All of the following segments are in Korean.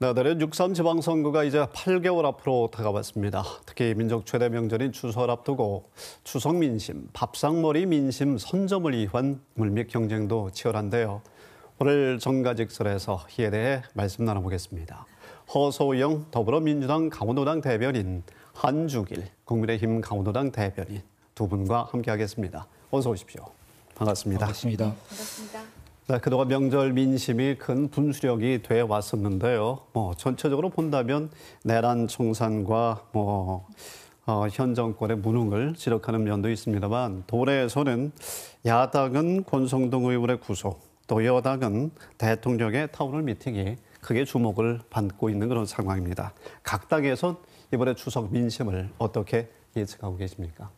네, 내년 6.3 지방선거가 이제 8개월 앞으로 다가왔습니다. 특히 민족 최대 명절인 추석을 앞두고 추석 민심, 밥상머리 민심 선점을 위한 물밑 경쟁도 치열한데요. 오늘 정가직설에서 이에 대해 말씀 나눠보겠습니다. 허소영 더불어민주당 강원도당 대변인, 한주길 국민의힘 강원도당 대변인 두 분과 함께하겠습니다. 어서 오십시오. 반갑습니다. 반갑습니다. 반갑습니다. 네, 그동안 명절 민심이 큰 분수령이 돼 왔었는데요. 전체적으로 본다면 내란 청산과 현 정권의 무능을 지적하는 면도 있습니다만 도내에서는 야당은 권성동 의원의 구속, 또 여당은 대통령의 타운홀 미팅이 크게 주목을 받고 있는 그런 상황입니다. 각 당에선 이번에 추석 민심을 어떻게 예측하고 계십니까?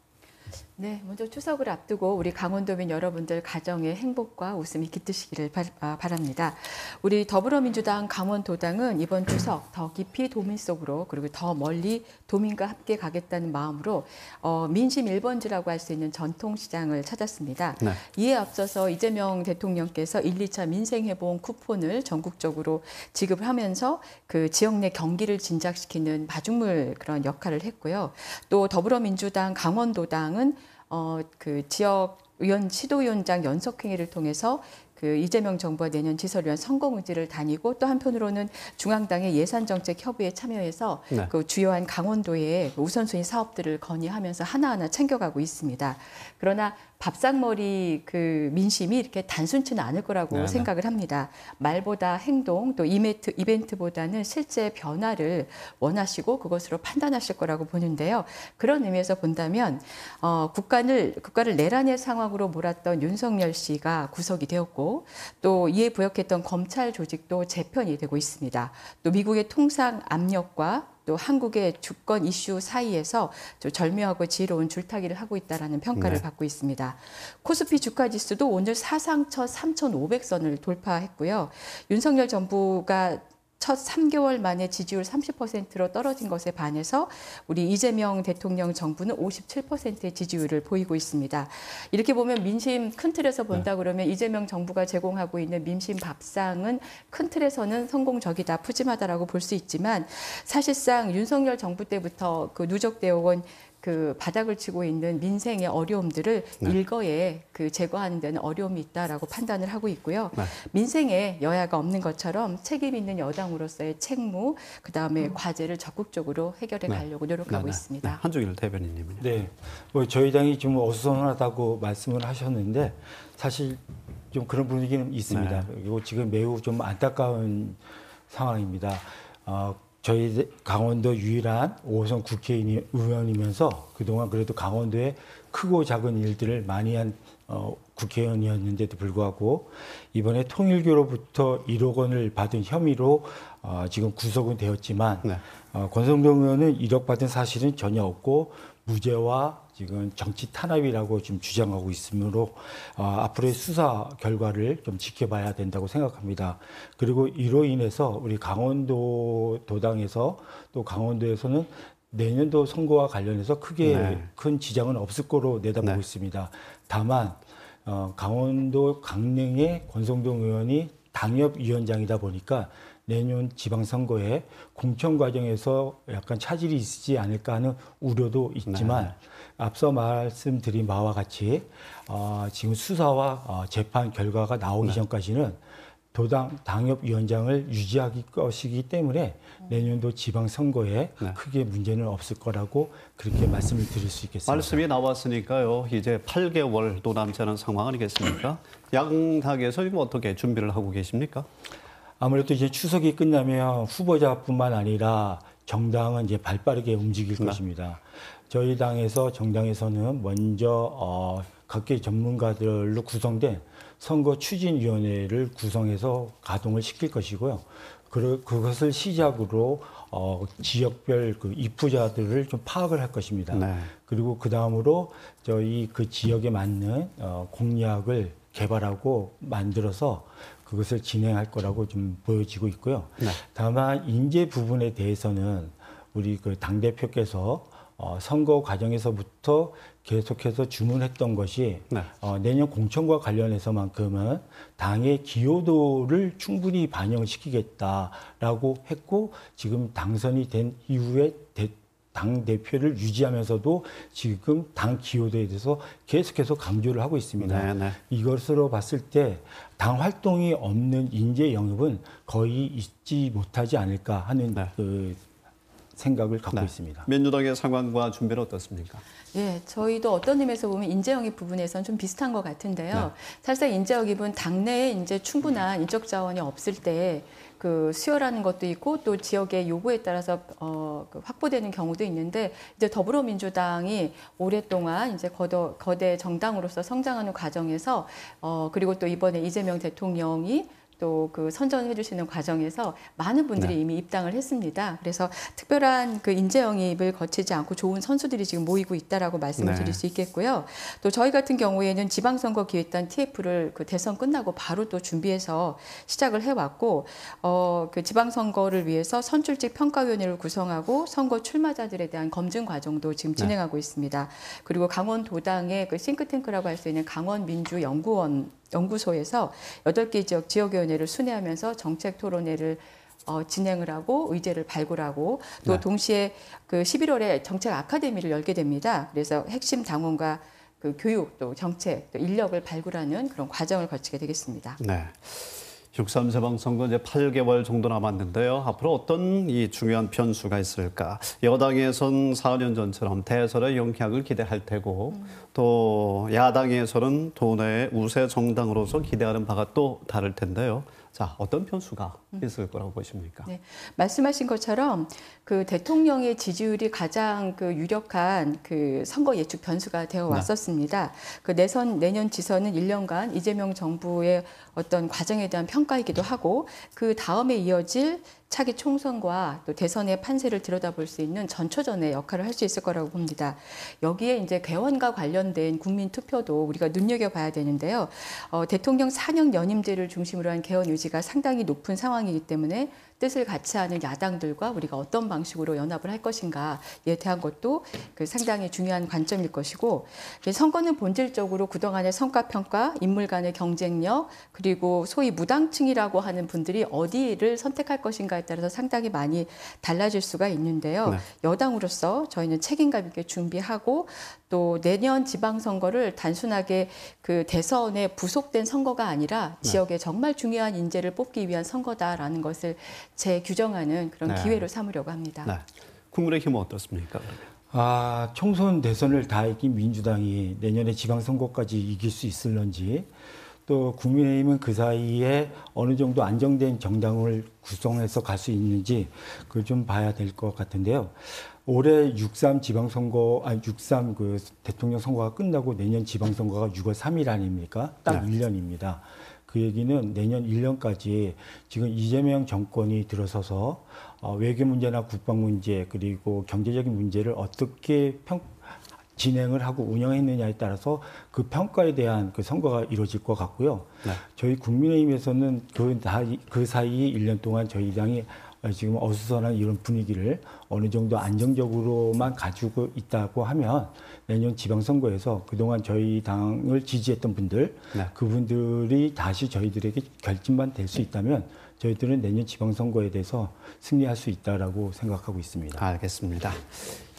네, 먼저 추석을 앞두고 우리 강원도민 여러분들 가정의 행복과 웃음이 깃드시기를 바랍니다. 우리 더불어민주당 강원도당은 이번 추석 더 깊이 도민 속으로 그리고 더 멀리 도민과 함께 가겠다는 마음으로 민심 1번지라고 할 수 있는 전통시장을 찾았습니다. 네. 이에 앞서서 이재명 대통령께서 1, 2차 민생회복 쿠폰을 전국적으로 지급을 하면서 그 지역 내 경기를 진작시키는 마중물 그런 역할을 했고요. 또 더불어민주당 강원도당은 그 지역 시도위원장 연석회의를 통해서 그 이재명 정부와 내년 지설위원 선거문지를 다니고 또 한편으로는 중앙당의 예산정책협의회에 참여해서 네. 그 주요한 강원도의 우선순위 사업들을 건의하면서 하나하나 챙겨가고 있습니다. 그러나 밥상머리 그 민심이 이렇게 단순치는 않을 거라고 네네. 생각을 합니다. 말보다 행동 또 이벤트보다는 실제 변화를 원하시고 그것으로 판단하실 거라고 보는데요. 그런 의미에서 본다면 국가를 내란의 상황으로 몰았던 윤석열 씨가 구속이 되었고 또 이에 부역했던 검찰 조직도 재편이 되고 있습니다. 또 미국의 통상 압력과 또 한국의 주권 이슈 사이에서 절묘하고 지혜로운 줄타기를 하고 있다는 평가를 네. 받고 있습니다. 코스피 주가지수도 오늘 사상 첫 3,500선을 돌파했고요. 윤석열 정부가 첫 3개월 만에 지지율 30%로 떨어진 것에 반해서 우리 이재명 대통령 정부는 57%의 지지율을 보이고 있습니다. 이렇게 보면 민심 큰 틀에서 본다 그러면 이재명 정부가 제공하고 있는 민심 밥상은 큰 틀에서는 성공적이다, 푸짐하다라고 볼 수 있지만 사실상 윤석열 정부 때부터 그 누적되어 온 그 바닥을 치고 있는 민생의 어려움들을 네. 일거에 그 제거하는 데는 어려움이 있다라고 판단을 하고 있고요. 네. 민생에 여야가 없는 것처럼 책임 있는 여당으로서의 책무, 그다음에 과제를 적극적으로 해결해 가려고 노력하고 있습니다. 네. 한주길 대변인님은요. 네, 저희 당이 좀 어수선하다고 말씀을 하셨는데 사실 좀 그런 분위기는 있습니다. 네. 그리고 지금 매우 좀 안타까운 상황입니다. 저희 강원도 유일한 5호선 국회의원이면서 그동안 그래도 강원도에 크고 작은 일들을 많이 한 국회의원이었는데도 불구하고 이번에 통일교로부터 1억 원을 받은 혐의로 지금 구속은 되었지만 네. 권성동 의원은 1억 받은 사실은 전혀 없고 무죄와 지금 정치 탄압이라고 지금 주장하고 있으므로 앞으로의 수사 결과를 좀 지켜봐야 된다고 생각합니다. 그리고 이로 인해서 우리 강원도 도당에서 또 강원도에서는 내년도 선거와 관련해서 크게 네. 큰 지장은 없을 거로 내다보고 네. 있습니다. 다만 강원도 강릉의 권성동 의원이 당협위원장이다 보니까 내년 지방선거에 공천 과정에서 약간 차질이 있지 않을까 하는 우려도 있지만 네. 앞서 말씀드린 바와 같이 지금 수사와 재판 결과가 나오기 네. 전까지는 도당 당협위원장을 유지할 것이기 때문에 내년도 지방선거에 네. 크게 문제는 없을 거라고 그렇게 말씀을 드릴 수 있겠습니다. 말씀이 나왔으니까요. 이제 8개월도 남지 않은 상황 아니겠습니까? 양당에서 지금 어떻게 준비를 하고 계십니까? 아무래도 이제 추석이 끝나면 후보자뿐만 아니라 정당은 이제 발빠르게 움직일 네. 것입니다. 저희 당에서 정당에서는 먼저 각계 전문가들로 구성된 선거 추진위원회를 구성해서 가동을 시킬 것이고요. 그것을 시작으로 지역별 그 입후자들을 좀 파악을 할 것입니다. 네. 그리고 그 다음으로 저희 그 지역에 맞는 공약을 개발하고 만들어서 그것을 진행할 거라고 좀 보여지고 있고요. 네. 다만 인재 부분에 대해서는 우리 그 당대표께서 선거 과정에서부터 계속해서 주문했던 것이 네. 내년 공천과 관련해서만큼은 당의 기여도를 충분히 반영시키겠다라고 했고 지금 당선이 된 이후에 당 대표를 유지하면서도 지금 당 기여도에 대해서 계속해서 강조를 하고 있습니다. 네, 네. 이것으로 봤을 때 당 활동이 없는 인재 영입은 거의 있지 못하지 않을까 하는 네. 그 생각을 갖고 네. 있습니다. 민주당의 상황과 준비는 어떻습니까? 예, 저희도 어떤 의미에서 보면 인재 영입 부분에서는 좀 비슷한 것 같은데요. 사실상 인재 영입은 당내에 이제 충분한 인적 자원이 없을 때 그 수요라는 것도 있고 또 지역의 요구에 따라서 그 확보되는 경우도 있는데 이제 더불어민주당이 오랫동안 이제 거대 정당으로서 성장하는 과정에서 그리고 또 이번에 이재명 대통령이 또 그 선전해 주시는 과정에서 많은 분들이 이미 입당을 했습니다. 그래서 특별한 그 인재 영입을 거치지 않고 좋은 선수들이 지금 모이고 있다라고 말씀을 드릴 수 있겠고요. 또 저희 같은 경우에는 지방선거 기획단 TF를 그 대선 끝나고 바로 또 준비해서 시작을 해왔고 그 지방선거를 위해서 선출직 평가위원회를 구성하고 선거 출마자들에 대한 검증 과정도 지금 진행하고 있습니다. 그리고 강원도당의 그 싱크탱크라고 할 수 있는 강원민주연구소에서 8개 지역위원회를 순회하면서 정책 토론회를 진행을 하고 의제를 발굴하고 또 동시에 그 11월에 정책 아카데미를 열게 됩니다. 그래서 핵심 당원과 그 교육 또 정책 또 인력을 발굴하는 그런 과정을 거치게 되겠습니다. 네. 6.3 재방선거 이제 8개월 정도 남았는데요. 앞으로 어떤 이 중요한 변수가 있을까? 여당에선 4년 전처럼 대선의 영향을 기대할 테고 또 야당에서는 도내의 우세 정당으로서 기대하는 바가 또 다를 텐데요. 자, 어떤 변수가 있을 거라고 보십니까? 네, 말씀하신 것처럼 그 대통령의 지지율이 가장 그 유력한 그 선거 예측 변수가 되어 왔었습니다. 그 내년 지선은 1년간 이재명 정부의 어떤 과정에 대한 평가이기도 하고 그 다음에 이어질 차기 총선과 또 대선의 판세를 들여다볼 수 있는 전초전의 역할을 할 수 있을 거라고 봅니다. 여기에 이제 개헌과 관련된 국민 투표도 우리가 눈여겨봐야 되는데요. 대통령 4년 연임제를 중심으로 한 개헌 의지가 상당히 높은 상황이기 때문에 뜻을 같이 하는 야당들과 우리가 어떤 방식으로 연합을 할 것인가에 대한 것도 그 상당히 중요한 관점일 것이고 선거는 본질적으로 그동안의 성과평가, 인물 간의 경쟁력 그리고 소위 무당층이라고 하는 분들이 어디를 선택할 것인가에 따라서 상당히 많이 달라질 수가 있는데요. 여당으로서 저희는 책임감 있게 준비하고 또 내년 지방선거를 단순하게 그 대선에 부속된 선거가 아니라 지역에 정말 중요한 인재를 뽑기 위한 선거다라는 것을 재규정하는 그런 기회로 삼으려고 합니다. 네. 국민의 힘은 어떻습니까? 그러면? 총선 대선을 다 이긴 민주당이 내년에 지방선거까지 이길 수 있을런지 또 국민의힘은 그 사이에 어느 정도 안정된 정당을 구성해서 갈 수 있는지 그걸 좀 봐야 될 것 같은데요. 올해 6.3 지방선거, 6.3 그 대통령 선거가 끝나고 내년 지방선거가 6월 3일 아닙니까? 딱 1년입니다. 그 얘기는 내년 1년까지 지금 이재명 정권이 들어서서 외교 문제나 국방 문제 그리고 경제적인 문제를 어떻게 진행을 하고 운영했느냐에 따라서 그 평가에 대한 그 선거가 이루어질 것 같고요. 저희 국민의힘에서는 그 사이 1년 동안 저희 당이 지금 어수선한 이런 분위기를 어느 정도 안정적으로만 가지고 있다고 하면 내년 지방선거에서 그동안 저희 당을 지지했던 분들, 그분들이 다시 저희들에게 결집만 될 수 있다면 저희들은 내년 지방선거에 대해서 승리할 수 있다라고 생각하고 있습니다. 알겠습니다.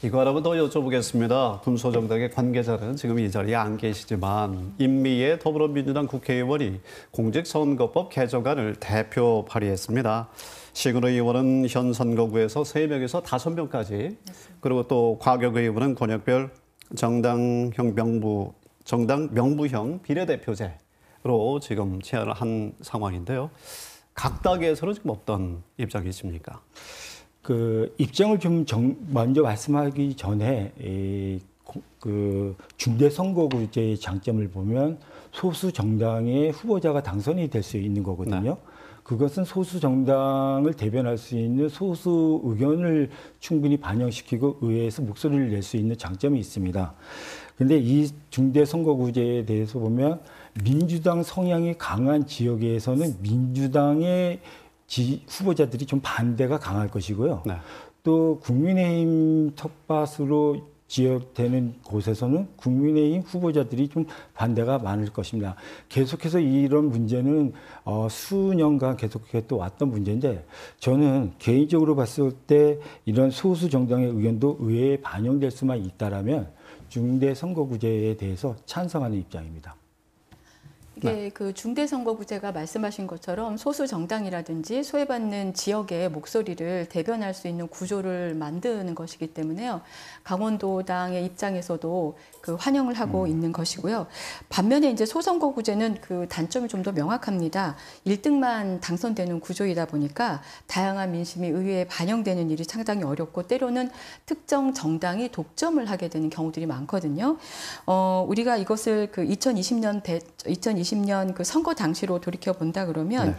이거 하나만 더 여쭤보겠습니다. 군소정당의 관계자는 지금 이 자리에 안 계시지만 임미애 더불어민주당 국회의원이 공직선거법 개정안을 대표 발의했습니다. 시군 의원은 현 선거구에서 3명에서 5명까지 그리고 또 과격 의원은 권역별 정당 명부형 비례대표제로 지금 제안을 한 상황인데요. 각 당에서는 지금 어떤 입장이십니까? 그 입장을 좀 먼저 말씀하기 전에 그 중대선거구제의 장점을 보면 소수 정당의 후보자가 당선이 될 수 있는 거거든요. 그것은 소수 정당을 대변할 수 있는 소수 의견을 충분히 반영시키고 의회에서 목소리를 낼 수 있는 장점이 있습니다. 그런데 이 중대선거구제에 대해서 보면 민주당 성향이 강한 지역에서는 민주당의 후보자들이 좀 반대가 강할 것이고요. 또 국민의힘 텃밭으로 지역되는 곳에서는 국민의힘 후보자들이 좀 반대가 많을 것입니다. 계속해서 이런 문제는 수년간 계속해서 또 왔던 문제인데 저는 개인적으로 봤을 때 이런 소수 정당의 의견도 의회에 반영될 수만 있다라면 중대선거구제에 대해서 찬성하는 입장입니다. 이게 그 중대선거구제가 말씀하신 것처럼 소수 정당이라든지 소외받는 지역의 목소리를 대변할 수 있는 구조를 만드는 것이기 때문에요. 강원도당의 입장에서도 그 환영을 하고 있는 것이고요. 반면에 이제 소선거구제는 그 단점이 좀 더 명확합니다. 1등만 당선되는 구조이다 보니까 다양한 민심이 의회에 반영되는 일이 상당히 어렵고 때로는 특정 정당이 독점을 하게 되는 경우들이 많거든요. 우리가 이것을 그 2020년 그 선거 당시로 돌이켜 본다 그러면 네.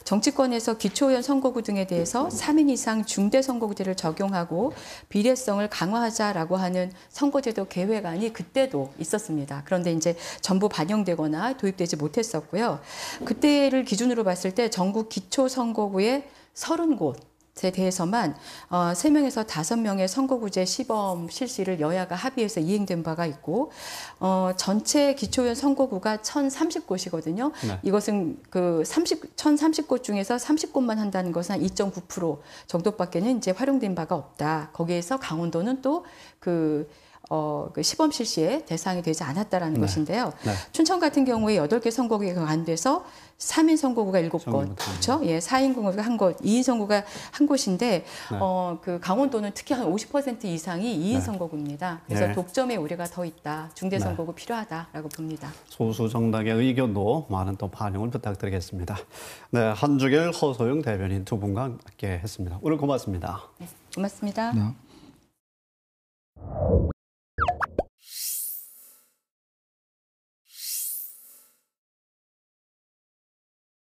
정치권에서 기초의원 선거구 등에 대해서 3인 이상 중대 선거구제를 적용하고 비례성을 강화하자라고 하는 선거제도 계획안이 그때도 있었습니다. 그런데 이제 전부 반영되거나 도입되지 못했었고요. 그때를 기준으로 봤을 때 전국 기초 선거구의 30곳에 대해서만 3명에서 5명의 선거구제 시범 실시를 여야가 합의해서 이행된 바가 있고 전체 기초의원 선거구가 1,030곳이거든요. 네. 이것은 그 1,030곳 중에서 30곳만 한다는 것은 한 2.9% 정도밖에는 이제 활용된 바가 없다. 거기에서 강원도는 또 그 시범 실시의 대상이 되지 않았다라는 것인데요. 네. 춘천 같은 경우에 8개 선거구가 안 돼서 3인 선거구가 7곳, 그렇죠? 예, 4인 선거구가 1곳, 2인 선거구가 1곳인데 네. 그 강원도는 특히 한 50% 이상이 2인 네. 선거구입니다. 그래서 네. 독점의 우려가 더 있다. 중대 선거구 필요하다라고 봅니다. 소수 정당의 의견도 많은 또 반영을 부탁드리겠습니다. 네, 한주길 허소영 대변인 두 분과 함께 했습니다. 오늘 고맙습니다. 네, 고맙습니다. 네.